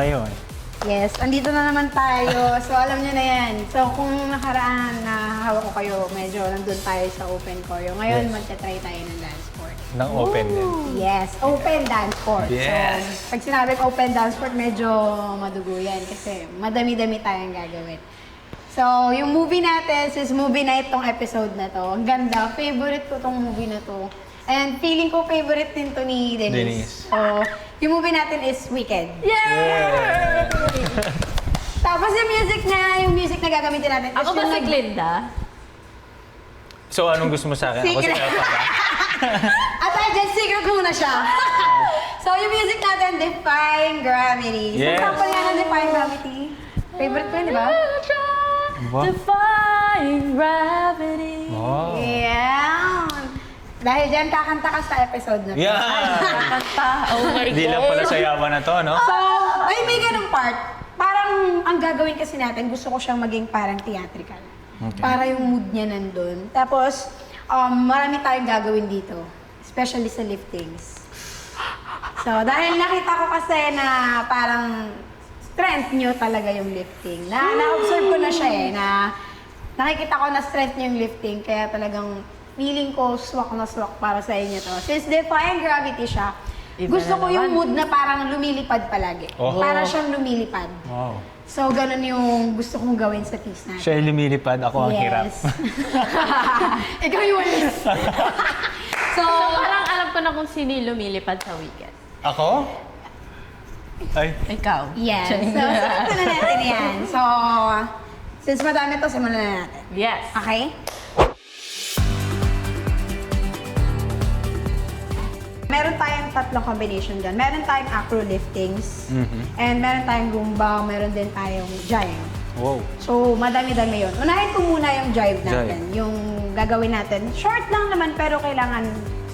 ngayon. Yes, andito na naman tayo. So, alam niyo na yan. So, kung nakaraan na hawak ko kayo, medyo nandun tayo sa open choreo. Ngayon, Yes. magta-try tayo ng dance court. Ng open din. Yes, open dance court. Yes. So, pag sinabing open dance court, medyo madugo yan kasi madami-dami tayong gagawin. So, yung movie natin, since movie night tong episode na to, ang ganda, favorite ko tong movie na to. And feeling ko favorite din to ni Denise. So, yung movie natin is Wicked. Yeah! Tapos yung music na gagamitin natin is Ako ba yung si Glinda? So, anong gusto mo sa akin? Ako si Secret. Elpa ba? At ay, dyan, secret muna siya. So, yung music natin, Defying Gravity. Yes. So, sample nga ng Defying Gravity. Favorite ko yun, di ba? Wow. Defying gravity. Wow. Yeah. Dahil dyan, kakanta ka sa episode na to. Yeah! Kakanta. Oh my God. Hindi lang pala sayawan na to, no? So, ay, may ganung part. Parang, ang gagawin kasi natin, gusto ko siyang maging parang theatrical. Okay. Para yung mood niya nandun. Tapos, marami tayong gagawin dito. Especially sa liftings. So, dahil nakita ko kasi na parang strength nyo talaga yung lifting. Na-observe ko na siya na nakikita ko na strength nyo yung lifting. Kaya talagang feeling ko swak na swak para sa inyo to. Since Defying Gravity siya, Iba gusto na ko yung naman. mood na parang lumilipad palagi. Oh. Para siyang lumilipad. Wow. So, ganun yung gusto kong gawin sa piece natin. Siya yung lumilipad, ako ang hirap. Ikaw yung walis. So, parang alam ko na kung sino yung lumilipad sa weekend. Ako? Ay. Ikaw. Yes. So, simulan na natin yan. So, since madami to, simulan na natin. Yes. Okay? Meron tayong tatlong combination dyan. Meron tayong acro liftings, and meron tayong Zumba, meron din tayong jive. Wow. So, madami-dami yun. Unahin ko muna yung jive natin. Jive. Yung gagawin natin. Short lang naman, pero kailangan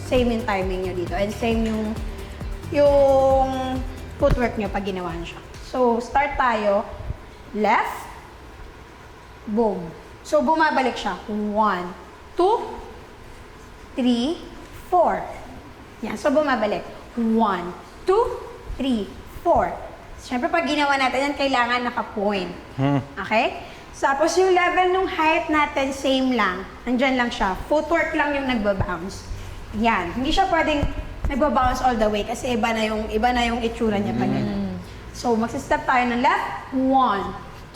same yung timing nyo dito. And same yung footwork nyo pag ginawa nyo siya. So, start tayo. Left. Boom. So, bumabalik siya. 1, 2, 3, 4. Yan. So, bumabalik. 1, 2, 3, 4. Siyempre, pag ginawa natin yan, kailangan naka-point. Okay? So, tapos yung level ng height natin, same lang. Nandyan lang siya. Footwork lang yung nagbabounce. Yan. Hindi siya pwedeng nagbabounce all the way kasi iba na yung itsura niya pag ganun. So, magsistep tayo ng left. 1,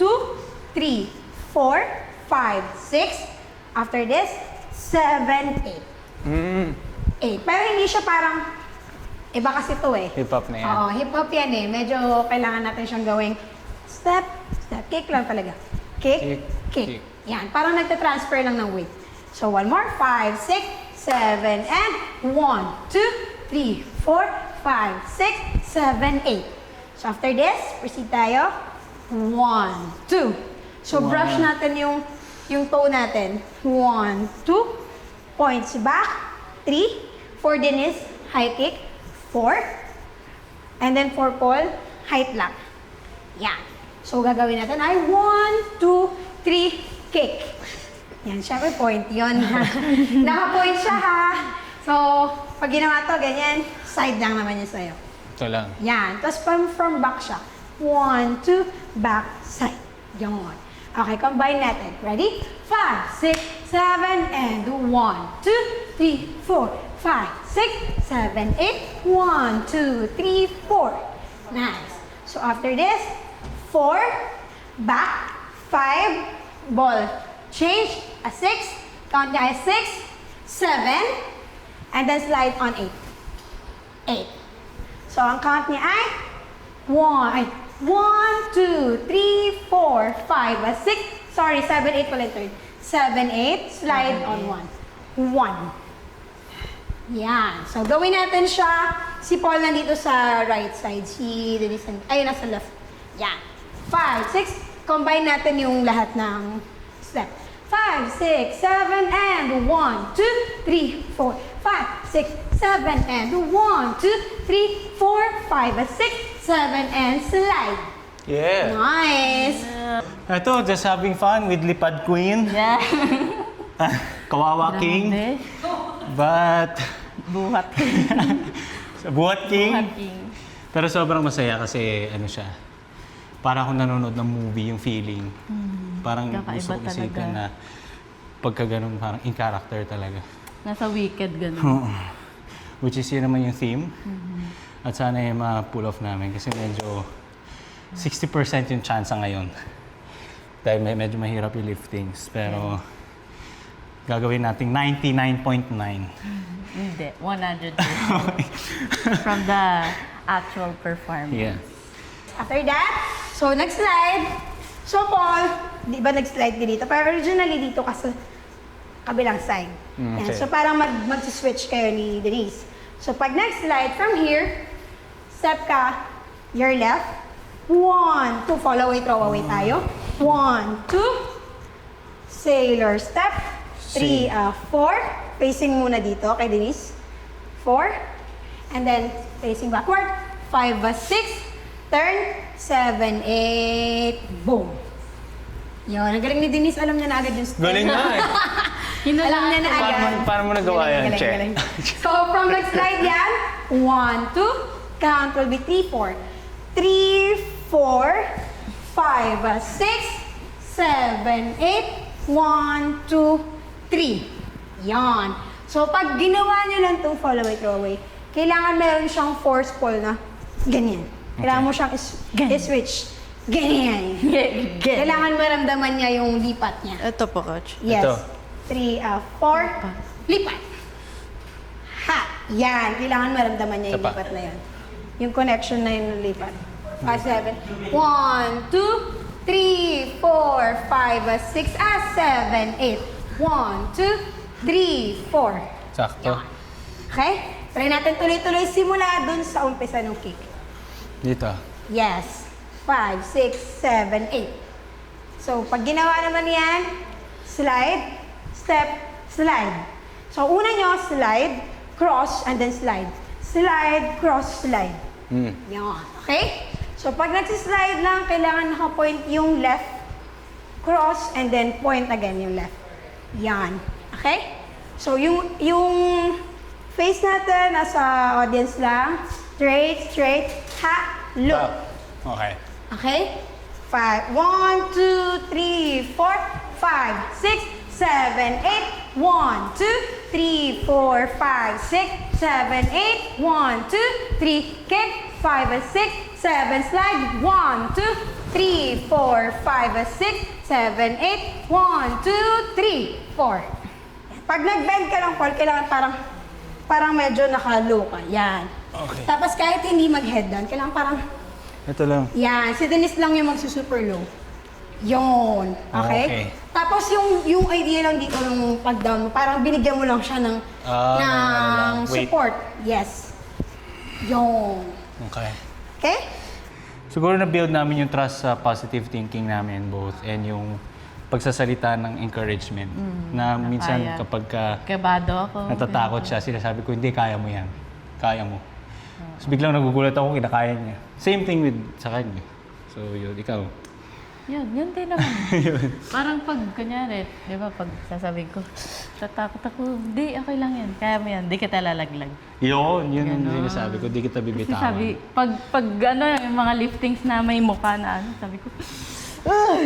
2, 3, 4, 5, 6. After this, 7, 8. 8. Pero hindi siya parang, iba kasi to eh. Hip-hop na yan. Oo, hip-hop yan eh. Medyo kailangan natin siyang gawing step, step. Kick lang talaga. Kick, kick. Kick. Yan, parang nagte-transfer lang ng weight. So, one more. 5, 6, 7, and 1, 2, 3, 4, 5, 6, 7, 8. So, after this, proceed tayo. 1, 2. So, brush natin yung toe natin. 1, 2. Points back. 3. 4 din is high kick. 4. And then 4 Paul, height lang. Yan. So, gagawin natin ay 1, 2, 3, kick. Yan, syempre point yun. Naka-point siya ha. So, pag ginawa to, ganyan, side lang naman yun sa'yo. Ito lang. Yan. Tapos from back siya. 1, 2, back, side. Yan. Okay, combine natin. Ready? 5, 6, 7, and 1, 2, 3, 4, 5, 6, 7, 8. 1, 2, 3, 4. Nice. So after this, 4, back, 5, ball. Change, a 6, count niya as 6, 7, and then slide on 8. 8. So ang count niya ay 1, 2, 3, 4, 5, 6, sorry, 7, 8 pala ito. 7, 8, slide on 1. 1. Yan. So, gawin natin siya. Si Paul nandito sa right side. Si Denise, ayun, nasa left. Yan. 5, 6. Combine natin yung lahat ng step. 5, 6, 7, and 1, 2, 3, 4, 5, 6, 7, and 1, 2, 3, 4, 5, 6, 7, and slide. Yeah. Nice. Ito, just having fun with Lipad Queen. Yeah. Kawawa King. Grabe. But, Buhat. Buhat King. Buhat king. Pero sobrang masaya kasi ano siya, para akong nanonood ng movie, yung feeling. Parang Kakaiba gusto ko isipin talaga. na pagka ganun, parang in character talaga. Nasa Wicked, gano'n. Oo. Which is yun naman yung theme. At sana yung ma-pull off namin kasi medyo 60% yung chance ngayon. Dahil medyo mahirap yung liftings. Pero gagawin natin 99.9. Hindi, 100%. From the actual performance. Yeah. After that, so nag-slide. So Paul, di ba nag-slide ka dito? Pero originally dito ka sa kabilang side. Yan. Okay. So parang mag-switch kayo ni Denise. So pag nag-slide from here, step ka, your left. 1, 2, follow away, throw away tayo. 1, 2, sailor step. 3, 4, facing muna dito kay Denise. 4, and then facing backward. 5, 6, turn. 7, 8, boom. Yun, ang galing ni Denise, alam niya na agad yung step. Galing nga eh. Alam niya na agad. Paano mo nagawa yan, Galing, Che? galing. So, from nag-slide yan, 1, 2, count will be 3, 4. 3, 4, 5, 6, 7, 8, 1, 2, 3. Yan. So, pag ginawa niyo lang itong follow away, throw away, kailangan meron siyang force pull na ganyan. Kailangan mo siyang is-switch. Ganyan. Kailangan maramdaman niya yung lipat niya. Ito po, Coach. Yes. Ito. 3, 4, lipat. Ha! Yan. Kailangan maramdaman niya yung Isa pa. lipat na yan. Yung connection na yun ng lipat. 5, 7. 1, 2, 3, 4, 5, 6, 7, 8. 1, 2, 3, 4. Sakto. Okay? Try natin tuloy-tuloy simula dun sa umpisa ng kick. Dito. Yes. 5, 6, 7, 8. So, pag ginawa naman yan, slide, step, slide. So, una nyo, slide, cross, and then slide. Slide, cross, slide. Yan. Okay? So, pag nagsislide lang, kailangan naka-point yung left, cross, and then point again yung left. Yan. Okay? So, yung face natin, nasa audience lang. Straight, straight, ha, look. Stop. Okay. Okay? 5, 1, 2, 3, 4, 5, 6, 7, 8, 1, 2, 3, 4, 5, 6, 7, 8, 1, 2, 3, kick, 5, 6, 7, slide, 1, 2, 3, 4, 5, 6, 7, 8, 1, 2, 3, 4. Pag nag-bend ka lang, Paul, kailangan parang medyo naka-low ka. Yan. Okay. Tapos kahit hindi mag-head down, kailangan parang Ito lang. yan, si Denise lang yung magsusuper low. Yun. Okay? Okay. Tapos yung idea lang dito ng pag-down mo, parang binigyan mo lang siya ng Weight. support. Yes. Yun. Okay. Okay? Siguro na-build namin yung trust sa positive thinking namin both and yung pagsasalita ng encouragement. Na minsan kaya. kapag Kabado ako. natatakot siya, sinasabi ko, hindi, kaya mo yan. Kaya mo. So biglang nagugulat ako, kinakaya niya. Same thing with sa kanya. So yun, ikaw. Yun din naman. Parang pag, kunyari, di ba, pag sasabihin ko, tatakot ako, di, okay lang yan. Kaya mo yan, di kita lalaglag. Yun yung Ganon. sinasabi ko, di kita Kasi bibitawan. sabi, pag ano, yung mga liftings na may mukha na ano, sabi ko,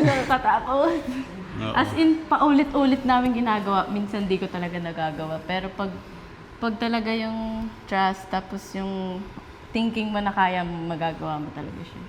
natatakot. Oo. As in, paulit-ulit namin ginagawa. Minsan di ko talaga nagagawa. Pero pag talaga yung trust, tapos yung thinking mo na kaya mo, magagawa mo talaga siya.